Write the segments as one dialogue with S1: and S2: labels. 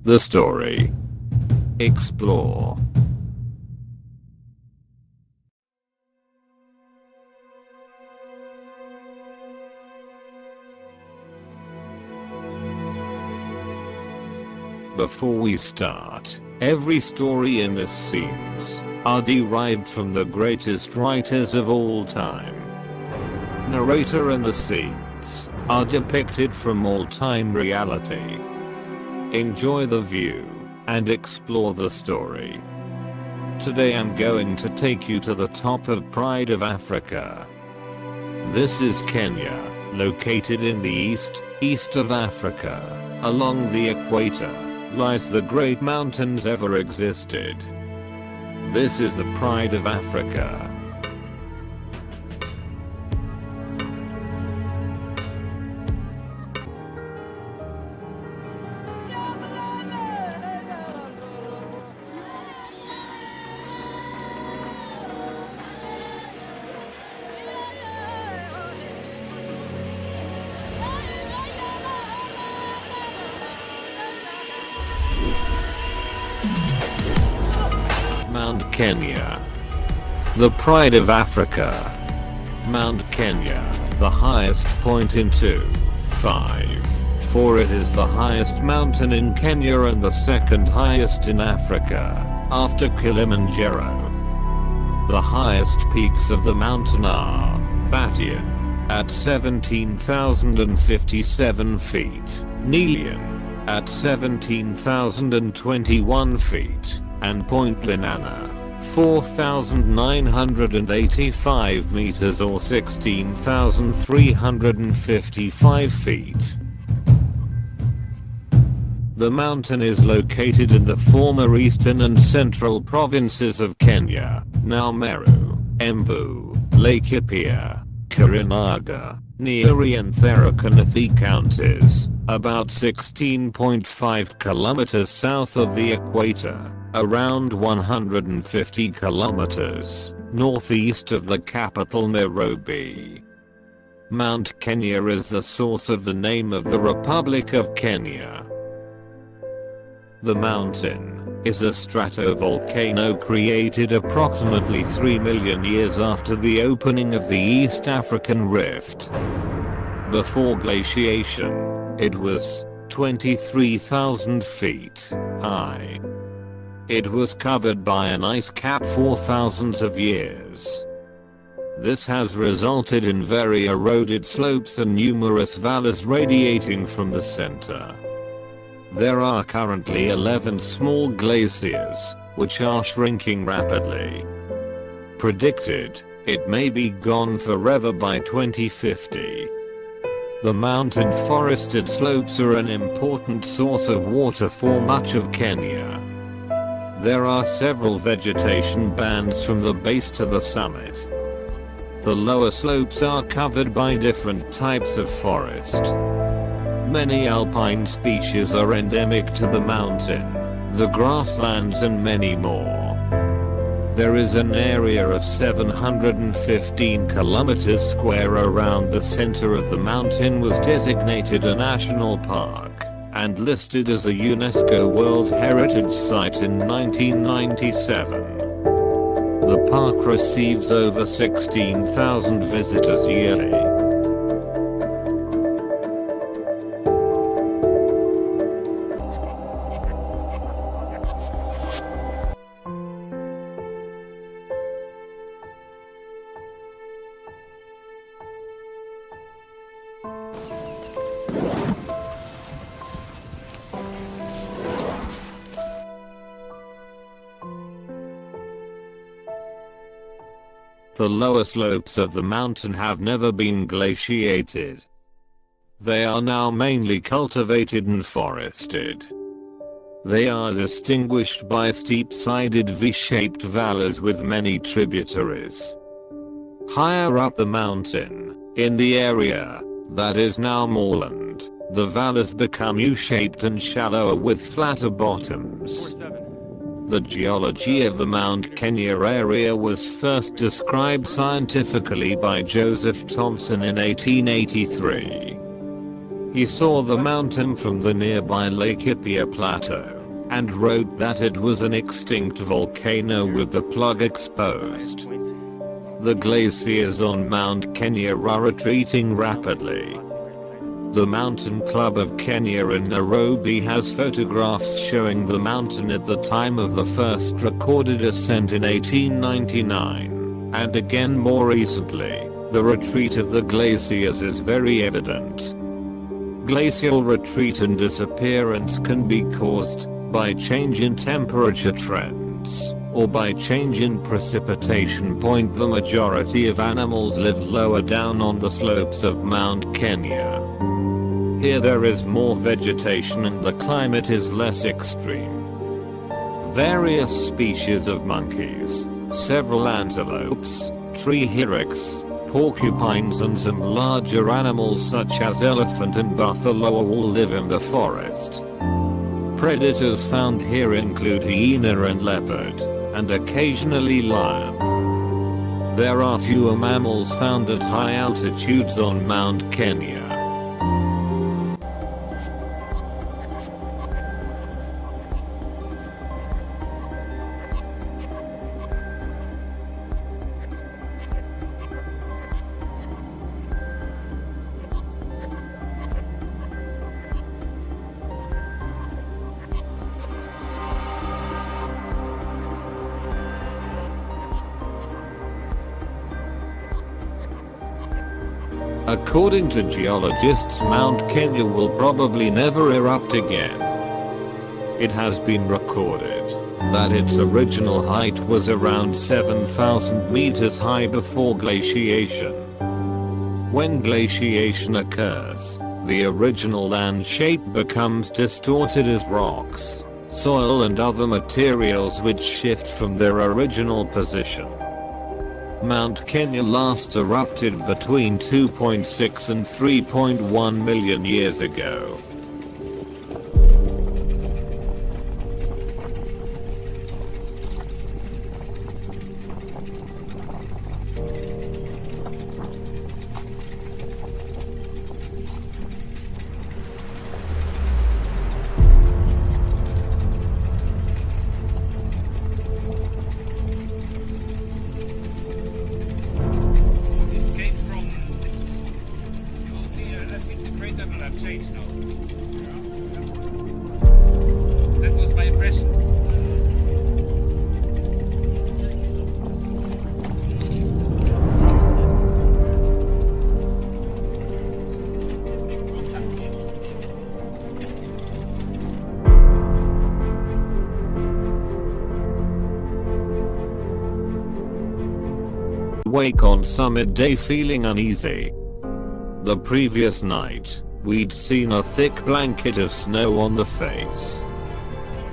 S1: The story. Explore. Before we start, every story in this series are derived from the greatest writers of all time. Narrator and the scenes are depicted from all-time reality. Enjoy the view and explore the story. Today I'm going to take you to the top of Pride of Africa. This is Kenya, located in the east of Africa. Along the equator lies the great mountains ever existed. This is the Pride of Africa. Mount Kenya. The Pride of Africa. Mount Kenya, the highest point in 254. It is the highest mountain in Kenya and the second highest in Africa, after Kilimanjaro. The highest peaks of the mountain are Batian, at 17,057 feet, Nelion, at 17,021 feet, and Point Lenana, 4,985 meters or 16,355 feet. The mountain is located in the former eastern and central provinces of Kenya, now Meru, Embu, Laikipia, Kirinyaga, Nyeri and Tharaka Nithi counties, about 16.5 kilometers south of the equator, around 150 kilometers northeast of the capital Nairobi. Mount Kenya is the source of the name of the Republic of Kenya. The mountain is a stratovolcano created approximately 3 million years after the opening of the East African Rift. Before glaciation, it was 23,000 feet high. It was covered by an ice cap for thousands of years. This has resulted in very eroded slopes and numerous valleys radiating from the center. There are currently 11 small glaciers, which are shrinking rapidly. Predicted, it may be gone forever by 2050. The mountain forested slopes are an important source of water for much of Kenya. There are several vegetation bands from the base to the summit. The lower slopes are covered by different types of forest. Many alpine species are endemic to the mountain, the grasslands and many more. There is an area of 715 kilometers square around the center of the mountain was designated a national park and listed as a UNESCO World Heritage Site in 1997. The park receives over 16,000 visitors yearly. The lower slopes of the mountain have never been glaciated. They are now mainly cultivated and forested. They are distinguished by steep-sided V-shaped valleys with many tributaries. Higher up the mountain, in the area that is now moorland, the valleys become U-shaped and shallower with flatter bottoms. The geology of the Mount Kenya area was first described scientifically by Joseph Thomson in 1883. He saw the mountain from the nearby Laikipia Plateau. and wrote that it was an extinct volcano with the plug exposed. The glaciers on Mount Kenya are retreating rapidly. The Mountain Club of Kenya in Nairobi has photographs showing the mountain at the time of the first recorded ascent in 1899, and again more recently. The retreat of the glaciers is very evident. Glacial retreat and disappearance can be caused by change in temperature trends, or by change in precipitation point. The majority of animals live lower down on the slopes of Mount Kenya. Here there is more vegetation and the climate is less extreme. Various species of monkeys, several antelopes, tree hyrax, porcupines and some larger animals such as elephant and buffalo all live in the forest. Predators found here include hyena and leopard, and occasionally lion. There are fewer mammals found at high altitudes on Mount Kenya. According to geologists, Mount Kenya will probably never erupt again. It has been recorded that its original height was around 7,000 meters high before glaciation. When glaciation occurs, the original land shape becomes distorted as rocks, soil and other materials which shift from their original position. Mount Kenya last erupted between 2.6 and 3.1 million years ago.
S2: That was my impression.
S1: Wake on summit day feeling uneasy. The previous night, we'd seen a thick blanket of snow on the face.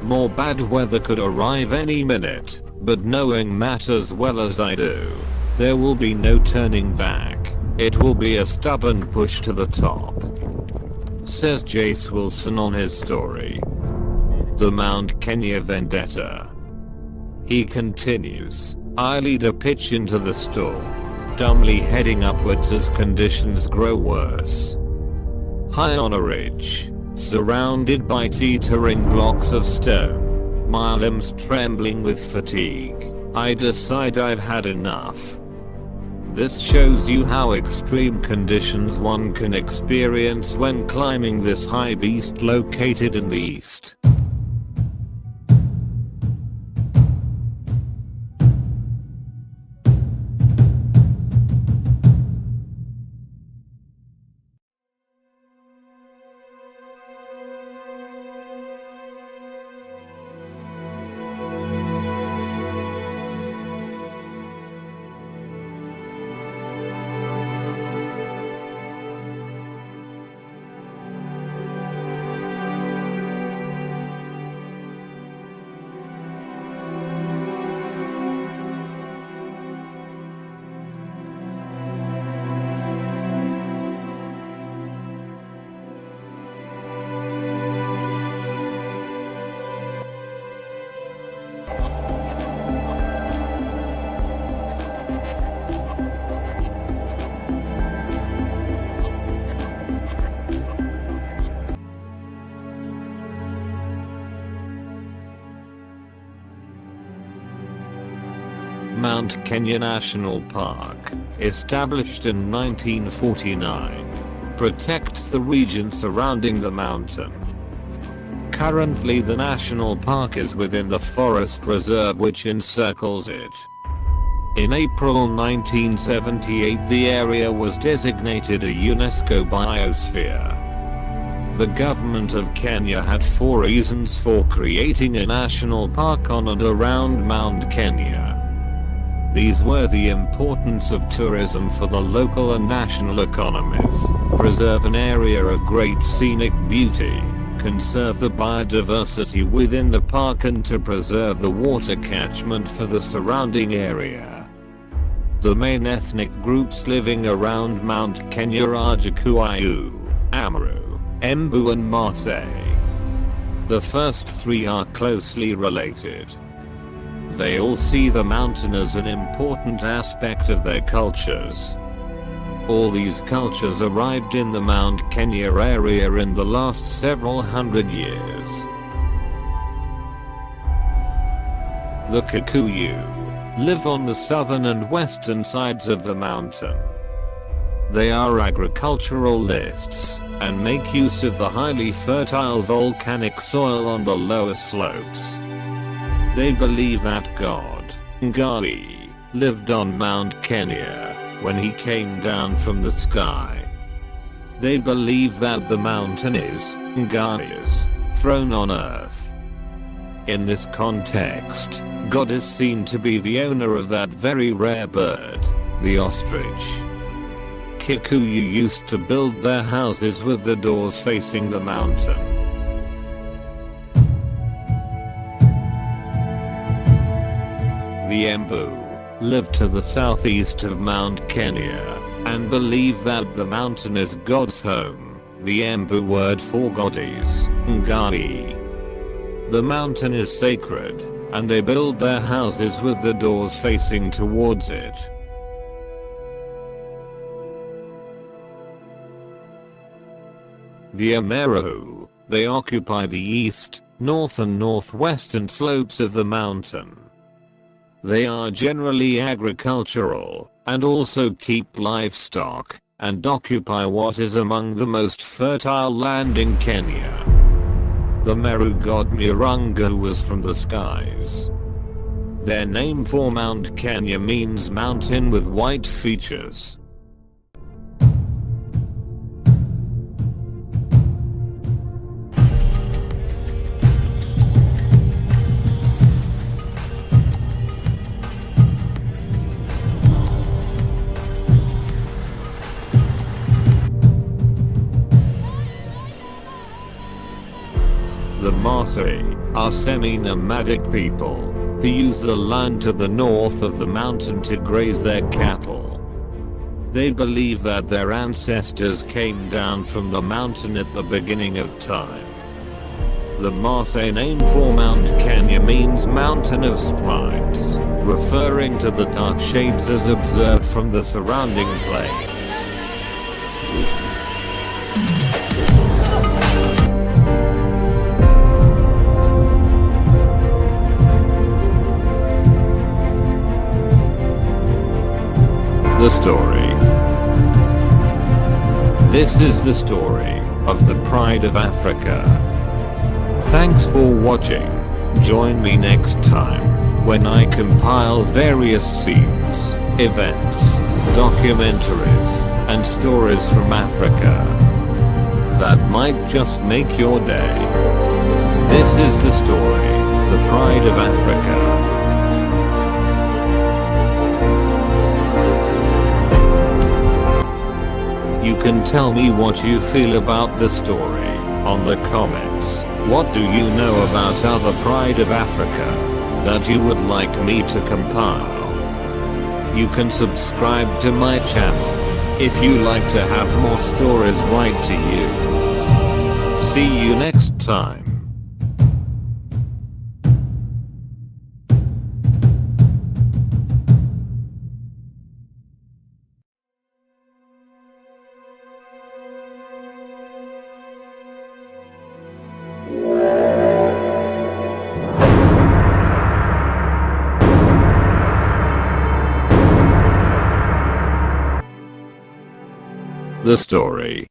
S1: More bad weather could arrive any minute, but knowing Matt as well as I do, there will be no turning back. It will be a stubborn push to the top. Says Jace Wilson on his story. The Mount Kenya Vendetta. He continues, I lead a pitch into the storm, dumbly heading upwards as conditions grow worse. High on a ridge, surrounded by teetering blocks of stone, my limbs trembling with fatigue, I decide I've had enough. This shows you how extreme conditions one can experience when climbing this high beast located in the east. Mount Kenya National Park, established in 1949, protects the region surrounding the mountain. Currently the national park is within the forest reserve which encircles it. In April 1978 the area was designated a UNESCO biosphere. The government of Kenya had 4 reasons for creating a national park on and around Mount Kenya. These were the importance of tourism for the local and national economies, preserve an area of great scenic beauty, conserve the biodiversity within the park and to preserve the water catchment for the surrounding area. The main ethnic groups living around Mount Kenya are Gikuyu, Amaru, Embu and Maasai. The first 3 are closely related. They all see the mountain as an important aspect of their cultures. All these cultures arrived in the Mount Kenya area in the last several hundred years. The Kikuyu live on the southern and western sides of the mountain. They are agriculturalists and make use of the highly fertile volcanic soil on the lower slopes. They believe that God, Ngai, lived on Mount Kenya when he came down from the sky. They believe that the mountain is Ngai's throne on earth. In this context, God is seen to be the owner of that very rare bird, the ostrich. Kikuyu used to build their houses with the doors facing the mountain. The Embu live to the southeast of Mount Kenya and believe that the mountain is God's home. The Embu word for God is Ngai. The mountain is sacred, and they build their houses with the doors facing towards it. The Ameru, they occupy the east, north and northwestern slopes of the mountain. They are generally agricultural, and also keep livestock, and occupy what is among the most fertile land in Kenya. The Meru god Mirungu was from the skies. Their name for Mount Kenya means mountain with white features. The Maasai are semi-nomadic people who use the land to the north of the mountain to graze their cattle. They believe that their ancestors came down from the mountain at the beginning of time. The Maasai name for Mount Kenya means mountain of stripes, referring to the dark shades as observed from the surrounding plains. The story. This is the story of the Pride of Africa. Thanks for watching. Join me next time when I compile various scenes, events, documentaries, and stories from Africa that might just make your day. This is the story, the Pride of Africa. You can tell me what you feel about the story on the comments. What do you know about other Pride of Africa that you would like me to compile? You can subscribe to my channel if you like to have more stories right to you. See you next time. The story